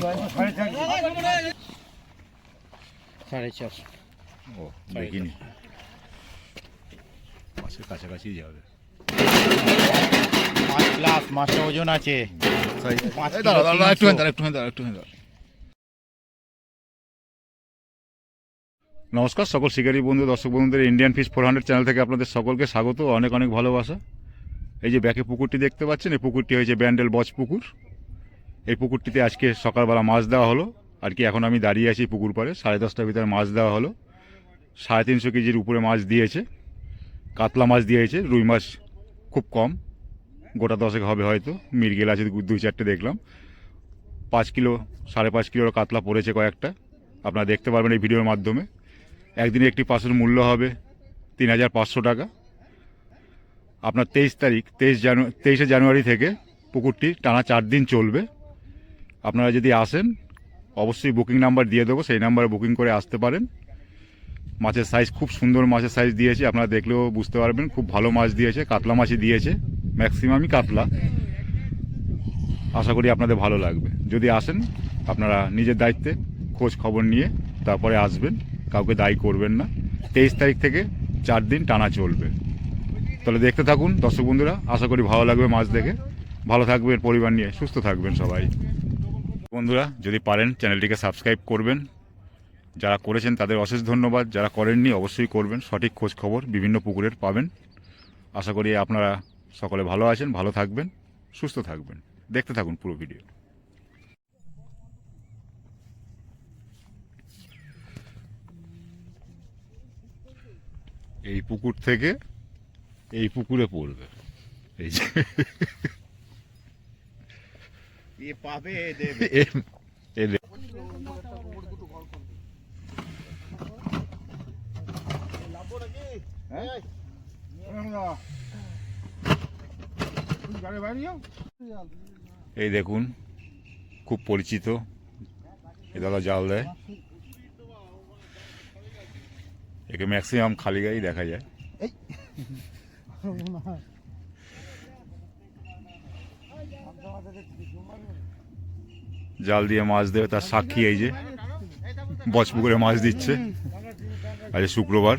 450 ও দেখিনি, মাছের কাছাকাছি যাবে। মাছ প্লাস, মাছটা ওজন আছে। নমস্কার সকল শিকারী বন্ধু, দর্শক বন্ধুদের ইন্ডিয়ান ফিশ 400 চ্যানেল থেকে আপনাদের সকলকে স্বাগত, অনেক অনেক ভালোবাসা। এই যে ব্যাকে পুকুরটি দেখতে পাচ্ছেন, এই পুকুরটি হয়েছে ব্যান্ডেল বচ পুকুর। এই পুকুরটিতে আজকে সকালবেলা মাছ দেওয়া হলো আর কি। এখন আমি দাঁড়িয়ে আছি পুকুর পাড়ে, 10:30টার ভিতরে মাছ দেওয়া হলো। 350 কেজির উপরে মাছ দিয়েছে, কাতলা মাছ দিয়েছে, রুই মাছ খুব কম, গোটা 10 হবে হয়তো, মিরগেল আছে 2-4টে দেখলাম। 5 কিলো 5.5 কিলোর কাতলা পড়েছে কয়েকটা, আপনারা দেখতে পারবেন এই ভিডিওর মাধ্যমে। একদিনে একটি পাশের মূল্য হবে 3,500 টাকা। আপনার 23 জানুয়ারি থেকে পুকুরটি টানা 4 দিন চলবে। আপনারা যদি আসেন অবশ্যই বুকিং নাম্বার দিয়ে দেবো, সেই নাম্বারে বুকিং করে আসতে পারেন। মাছের সাইজ খুব সুন্দর, মাছের সাইজ দিয়েছে, আপনারা দেখলেও বুঝতে পারবেন, খুব ভালো মাছ দিয়েছে, কাতলা মাছই দিয়েছে, ম্যাক্সিমামই কাতলা। আশা করি আপনাদের ভালো লাগবে। যদি আসেন আপনারা নিজের দায়িত্বে খোঁজ খবর নিয়ে তারপরে আসবেন, কাউকে দায়ী করবেন না। 23 তারিখ থেকে 4 দিন টানা চলবে। তাহলে দেখতে থাকুন দর্শক বন্ধুরা, আশা করি ভালো লাগবে মাছ দেখে। ভালো থাকবেন পরিবার নিয়ে, সুস্থ থাকবেন সবাই। বন্ধুরা যদি পারেন চ্যানেলটিকে সাবস্ক্রাইব করবেন, যারা করেছেন তাদের অশেষ ধন্যবাদ, যারা করেননি অবশ্যই করবেন। সঠিক খোঁজ খবর বিভিন্ন পুকুরের পাবেন। আশা করি আপনারা সকলে ভালো আছেন, ভালো থাকবেন, সুস্থ থাকবেন। দেখতে থাকুন পুরো ভিডিও। এই পুকুর থেকে এই পুকুরে পড়বে, এই যে পাবে দেবে। এই দেখুন খুব পরিচিত, এ দাদা জাল দেয়, একে ম্যাক্সিমাম খালি গায়ে দেখা যায়। জাল দিয়ে মাছ দেবে, তার সাক্ষী এই যে বচপুকুরে মাছ দিচ্ছে। আজ শুক্রবার।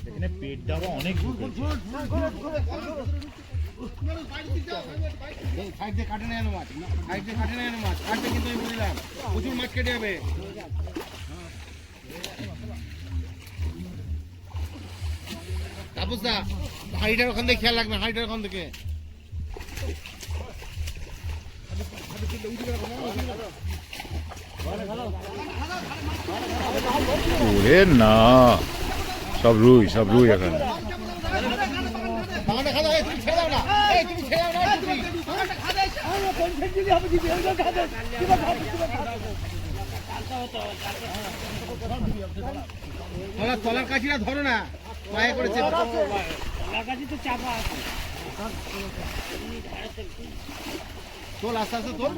এখানে পেট দেওয়া অনেক কাটে না মাছ, কাটবে কিন্তু আমি বললাম প্রচুর মাছ কেটে যাবে। তাপসদা হাইটার ওখান থেকে খেয়াল রাখবেন, হাইটার ওখান থেকে। ওরে না, সব রুই, সব রুই এখানে। তলার কাছিটা ধরো না, মায়া করেছে। তোল আস্তে আস্তে তোল।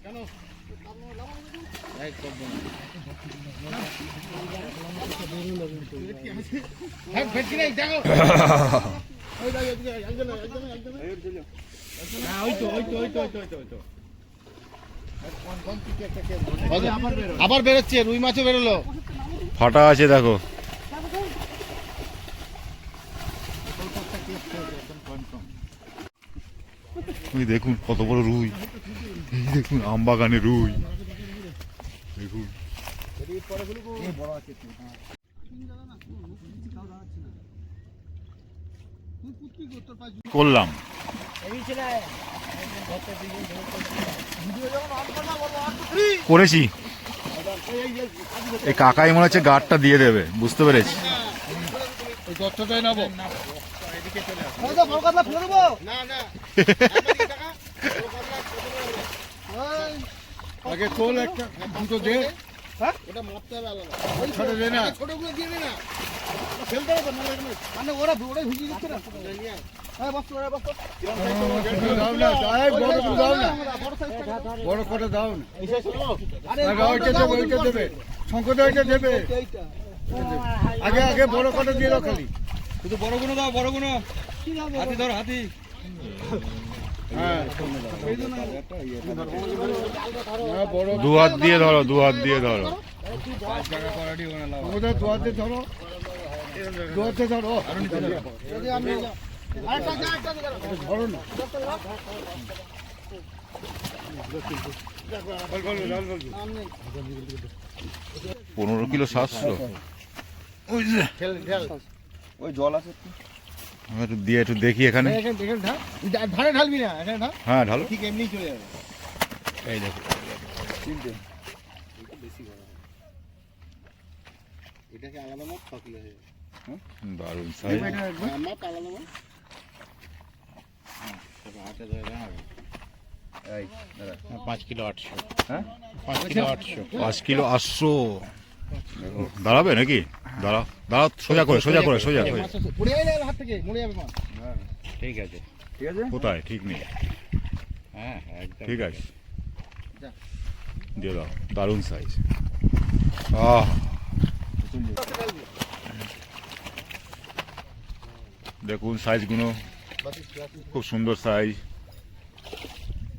কেন আবার বেরোচ্ছে, রুই মাছও বেরোলো, ফাটা আছে দেখো। ওই দেখুন কত বড় রুই, এই দেখুন আমবাগানে রুই দেখুন। করলাম করেছি, এই কাকাই মনে হচ্ছে গার্ডটা দিয়ে দেবে, বুঝতে পেরেছি। আগে তোল একটা দুটো দে, ওটা মাপতে হবে আলাদা, ছোট দে না, ছোটগুলো দিয়ে দে না, ফেলতে হবে না, মানে ওরা ভিজিয়ে দিচ্ছে না। দাও না, বড় দাও না, বড় করে দাও না। ওইটা দেবে, ওইটা দেবে, শঙ্কর ওইটা দেবে। আগে আগে বড় করে দিয়ে দাও খালি। শুধু বড় গুলো দাও, বড় গুলো। হাতি ধর, হাতি। হ্যাঁ, বড় দু হাত দিয়ে ধরো, দু হাত দিয়ে ধরো। আমাদের দোয়াতে ধরো, দোয়াতে ধরো। ধরো না। 15 কিলো 700। ওই যে ওই জল আছে। একটু দিয়ে একটু দেখি এখানে। ধারে ঢালবি না, এখানে ঢাল। হ্যাঁ ঢালো। ঠিক এমনি চলে যাবে। এই দেখো এটাকে আলাদা মাপ 6 কিলো হয়ে যাবে। দারুণ সাইজ। মাপ আলাদা মাপ। হাতে ধরে দাঁড়াবে। এই দাঁড়া। 5 কিলো 800। হ্যাঁ? 5 কিলো 800। 5 কিলো 800। দাঁড়াবে নাকি? দাঁড়াও দাঁড়াও, সোজা করে সোজা করে সোজা করে। পড়ে যাবে হাত থেকে, মরে যাবে মাছ। ঠিক আছে। ঠিক আছে? কোথায় ঠিক নেই। হ্যাঁ একদম ঠিক আছে, যা। দিয়ে দাও। দারুণ সাইজ। আহ, দেখুন সাইজগুলো খুব সুন্দর সাইজ।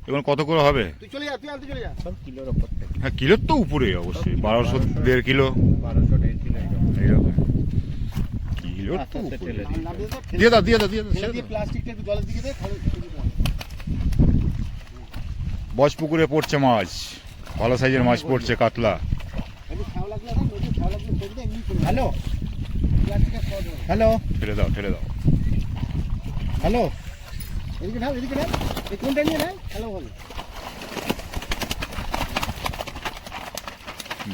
এখন কত করে হবে? তুই চলে যা, তুই আনতে চলে যা। সব কিলোর উপর থেকে। হ্যাঁ কিলোর তো উপরে অবশ্যই। 1200 1.5 কিলো 1200 1.5 কিলো এরকম। এইরকম কিলোর তো আস্তে আস্তে উপরে। ঠেলে দিই। দিয়ে দাও দিয়ে দাও দিয়ে দাও। ছেড়ে দিয়ে প্লাস্টিকটা একটু জলের দিকে দে, তাহলে বজপুকুরে পড়ছে মাছ, ভালো সাইজের মাছ পড়ছে, কাতলা। একটু খাওয়া লাগলে না, নদী খাওয়া লাগলে ছেড়ে দে, এমনি চলে যাবে। হ্যালো প্লাস্টিকটা খাওয়া যাবে। হ্যালো ঠেলে দাও ঠেলে দাও। হ্যালো। এদিকে ঢাল, এদিকে ঢাল। এই কোনটা নিয়ে ঢাল? হ্যালো বল।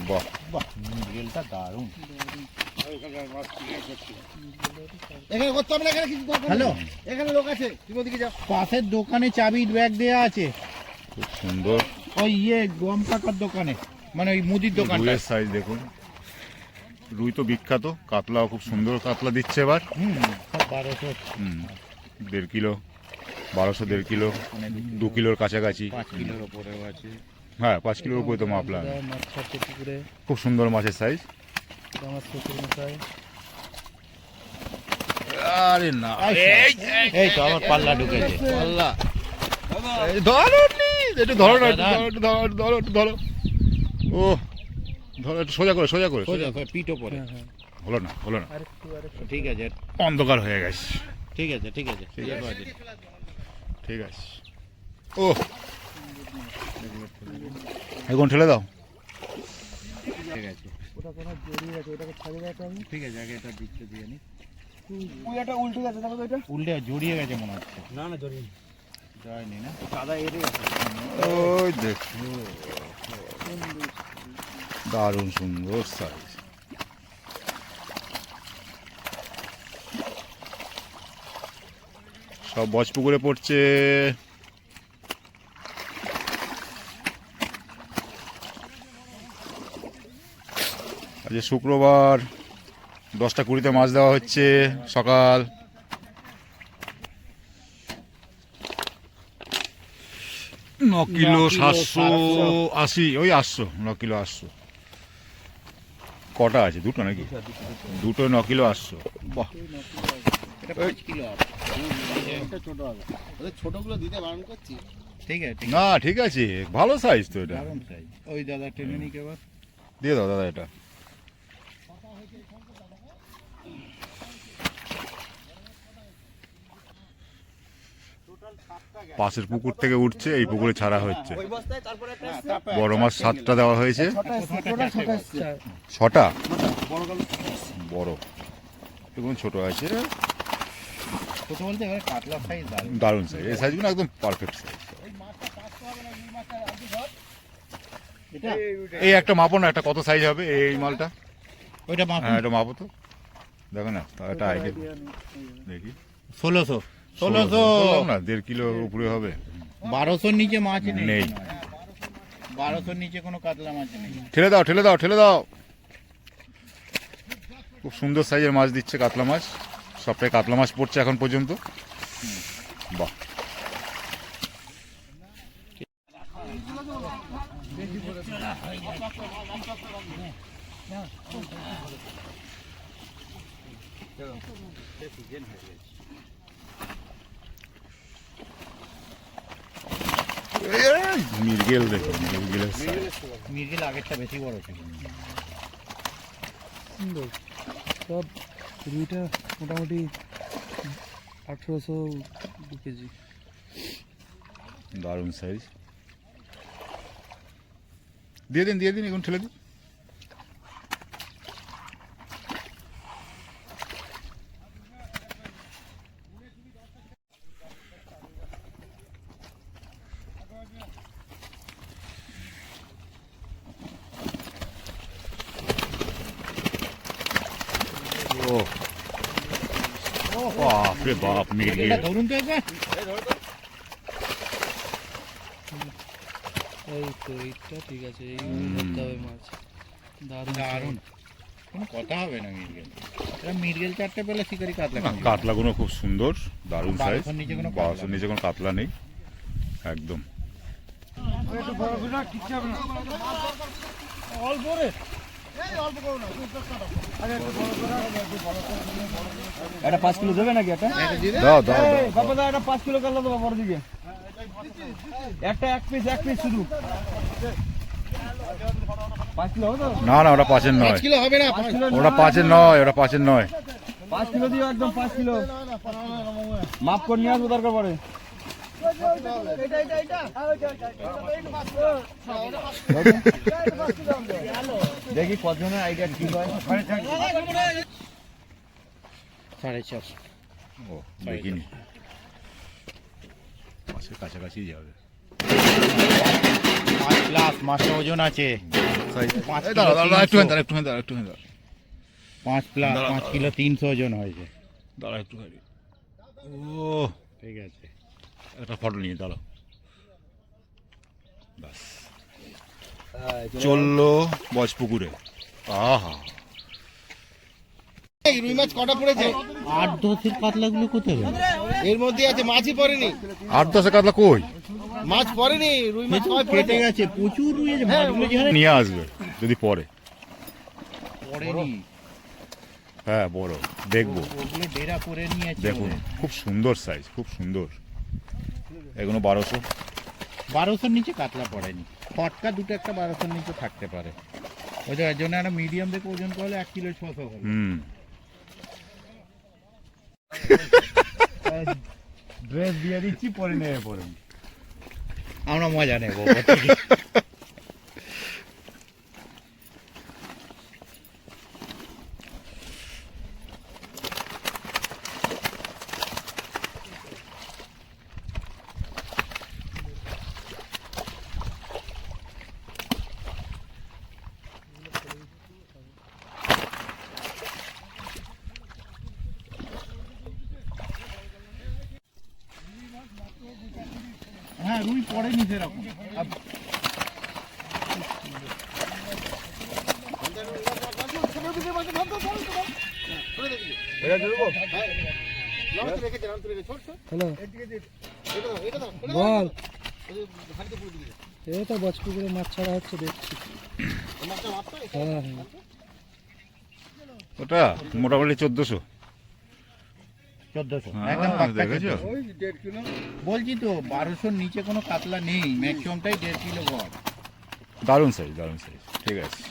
বাহ, বাহ রিলটা দারুণ। এখানে করতে হবে না, এখানে কিছু দরকার নেই। হ্যালো। এখানে লোক আছে, তুমি ওদিকে যাও। পাশের দোকানে চাবির ব্যাগ দেয়া আছে। খুব সুন্দর। ওই গম কাকার দোকানে, মানে ওই মুদির দোকানটা। রুইয়ের সাইজ দেখুন। রুই তো বিখ্যাত, কাতলাও খুব সুন্দর কাতলা দিচ্ছে এবার। সব 1200 1.5 কিলো 1200 1.5 কিলো 2 কিলোর কাছাকাছি। 5 কিলোর উপরেও আছে। হ্যাঁ 5 কিলোর উপরে তো মাপলাম। মাছ ছাড়ছে পুকুরে, খুব সুন্দর মাছের সাইজ। আমার শ্বশুর মশাই। আরে না, এই তো আমার পাল্লা ঢুকেছে। পাল্লা। ধরো নি, একটু ধরো না, একটু ধরো, একটু ধরো, একটু ধরো, একটু ধরো। ও ধরো, একটু সোজা করে সোজা করে সোজা। পিঠো পরে। হলো না হলো না, ঠিক আছে অন্ধকার হয়ে গেছে। ঠিক আছে ঠিক আছে ঠিক আছে। ইয়ে করে দিন। ঠিক আছে। ও এখন ঠেলে দাও। ঠিক আছে ঠিক আছে, আগে এটা দিচ্ছে দিয়ে নি। পুয়াটা উল্টে গেছে, দেখো তো এটা। উল্টে জড়িয়ে গেছে মনে হচ্ছে। না না জড়িয়ে যায়নি না। দাদা এড়ে গেছে। ওই দেখ, দারুণ সুন্দর সাইজ। সব বজপুকুরে পড়ছে। আজ শুক্রবার 10টা 20-তে মাছ দেওয়া হচ্ছে সকাল। ন কিলো 780, ওই 800, 9 কিলো 800। কটা আছে? দুটো নাকি? দুটো 9 কিলো 800। বাহ, এটা 5 কিলো হবে। এটা ছোট হবে। ওদের ছোটগুলো দিতে বারণ করছি। ঠিক আছে ঠিক না ঠিক আছে, ভালো সাইজ তো এটা। দারুণ সাইজ। ওই দাদা টেনে নিক এবার। দিয়ে দাও দাদা এটা। পাশের পুকুর থেকে উঠছে, এই পুকুরে ছাড়া হচ্ছে। ওই বস্তায় তারপরে একটা আসছে। বড় মাছ 7টা দেওয়া হয়েছে। ছোট আসছে, ছোট আসছে। 6টা বড় গেল। বড়, এগুলো ছোট আছে। ছোট বলতে এবার কাতলা সাইজ দারুণ। দারুণ সাইজ, এই সাইজগুলো একদম পারফেক্ট সাইজ। এটা এই একটা মাপো না, একটা কত সাইজ হবে এই মালটা? ওইটা মাপ হ্যাঁ এটা মাপো তো, দেখো না, তা একটা আইডিয়া দেখি। 1600 বললাম না 1.5 কিলোর উপরে হবে। 1200 নিচে মাছ নেই। নেই। 1200 নিচে কোনো কাতলা মাছ নেই। ঠেলে দাও ঠেলে দাও ঠেলে দাও। খুব সুন্দর সাইজের মাছ দিচ্ছে, কাতলা মাছ। সবটাই কাতলা মাছ পড়ছে এখন পর্যন্ত। বাহ, মৃগেল দেখো, মৃগেলের size। মির্গেল আগেরটা বেশি বড় ছিল। সুন্দর সব রুইটা মোটামুটি 1800 কেজি। দারুণ সাইজ। দিয়ে দিন এখন ঠেলে দিন। ও বাপরে বাপ, মৃগেল। এটা ধরুন তো একবার। এই তো এইটা ঠিক আছে, এইগুলো ধরতে হবে মাছ। দারুণ দারুণ, কোনো কথা হবে না মির্গেল। এটা মির্গেল চারটে পেলে শিকারি কাতলা না, খাবে। কাতলাগুলো খুব সুন্দর, দারুণ সাইজ। 1200 নিচে কোনো 1200 নিচে কোনো কাতলা নেই একদম। এটা 5 কিলো দেবে নাকি একটা? দাও দাও দাও। বাবা দা এটা 5 কিলো কাটলা দেবো বড় দিকে। একটা এক পিস শুধু। 5 কিলো হবে তো? না না, ওটা 5-এর নয়, 5 কিলো হবে না। ওটা 5-এর নয়, ওটা 5-এর নয়। 5 কিলো দিও একদম 5 কিলো। মাপ করে নিয়ে আসবো দরকার পড়ে। দেখি কতজনের আইডিয়া ঠিক হয়। 450। ও দেখিনি, মাছের কাছাকাছি যাবে। 5 প্লাস মাছের ওজন আছে। 5 এই কিলো দাঁড়া দাঁড়া, 300 একটুখানি দাঁড়া। 5 প্লাস দাঁড়া, 5 কিলো 300 ওজন হয়েছে। দাঁড়া একটুখানি। ও ঠিক আছে। একটা ফটো নিয়ে দাঁড়াও। বাস চললো বজপুকুরে। আহা, রুই মাছ কটা পড়েছে? 8-10 কাতলাগুলো কোথায় গেল? এর মধ্যে আছে, মাছই পড়েনি। 8-10 কাতলা কই? মাছ পড়েনি, রুই মাছ সবাই কেটে পড়েছে। গেছে, প্রচুর রুই আছে। মাছগুলো যেখানে নিয়ে আসবে যদি পরে। পড়েনি, হ্যাঁ বড়, দেখবো। ওগুলো ডেরা করে নিয়েছে। দেখুন খুব সুন্দর সাইজ, খুব সুন্দর। এগুলো 1200। 1200 নিচে কাতলা পড়েনি। ফটকা দুটো একটা 1200 নিচে থাকতে পারে। ওই যে এর জন্য একটা মিডিয়াম দেখে ওজন করলে 1 কিলো 600 হবে। ড্রেস দিয়ে দিচ্ছি, পরে নেবে পড়েন। আমরা মজা নেবো। হ্যাঁ, রুই পড়েনি সেরকম। হ্যালো বল, এই তো বজপুকুরে মাছ ছাড়া হচ্ছে দেখছি। হ্যাঁ হ্যাঁ, ওটা মোটামুটি 1400। 1400 হ্যাঁ, একদম পাক্কা দেখেছো? 1400। ওই 1.5 কিলো। বলছি তো 1200 নিচে কোনো কাতলা নেই, ম্যাক্সিমামটাই 1.5 কিলো গড়। দারুণ সাইজ, দারুণ সাইজ। ঠিক আছে,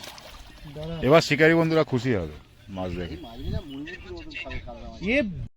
এবার শিকারী বন্ধুরা খুশি হবে মাছ দেখে। এ